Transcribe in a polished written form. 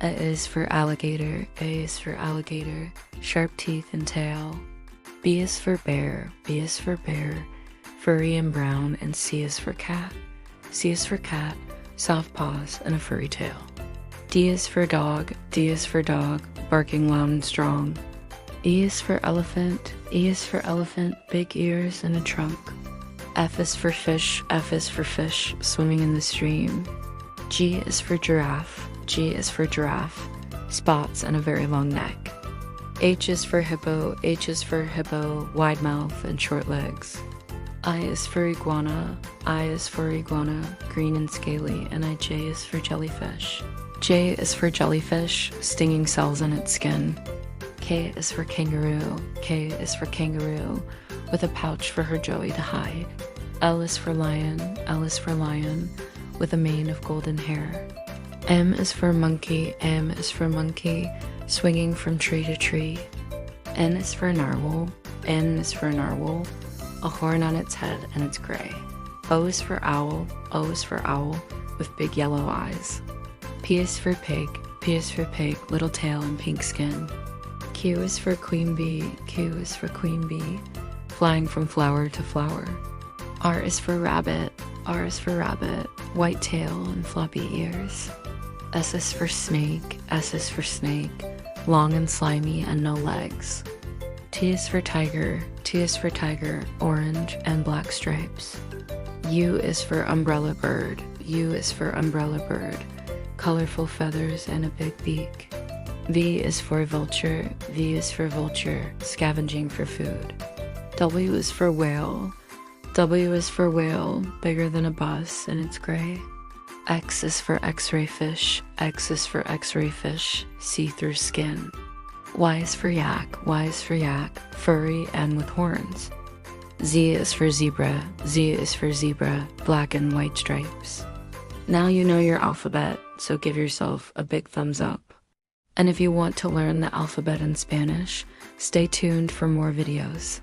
A is for alligator, A is for alligator, sharp teeth and tail. B is for bear, B is for bear, furry and brown, and C is for cat. C is for cat, soft paws and a furry tail. D is for dog, D is for dog, barking loud and strong. E is for elephant, E is for elephant, big ears and a trunk. F is for fish, F is for fish, swimming in the stream. G is for giraffe, G is for giraffe, spots and a very long neck. H is for hippo, H is for hippo, wide mouth and short legs. I is for iguana, I is for iguana, green and scaly, and J is for jellyfish. J is for jellyfish, stinging cells in its skin. K is for kangaroo, K is for kangaroo, with a pouch for her joey to hide. L is for lion, L is for lion, with a mane of golden hair. M is for monkey, M is for monkey, swinging from tree to tree. N is for narwhal, N is for narwhal, a horn on its head and it's gray. O is for owl, O is for owl, with big yellow eyes. P is for pig, P is for pig, little tail and pink skin. Q is for queen bee, Q is for queen bee, flying from flower to flower. R is for rabbit, R is for rabbit, white tail and floppy ears. S is for snake, S is for snake, long and slimy and no legs. T is for tiger, T is for tiger, orange and black stripes. U is for umbrella bird, U is for umbrella bird, colorful feathers and a big beak. V is for vulture, V is for vulture, scavenging for food. W is for whale, W is for whale, bigger than a bus and it's gray. X is for x-ray fish, X is for x-ray fish, see-through skin. Y is for yak, Y is for yak, furry and with horns. Z is for zebra, Z is for zebra, black and white stripes. Now you know your alphabet, so give yourself a big thumbs up. And if you want to learn the alphabet in Spanish, stay tuned for more videos.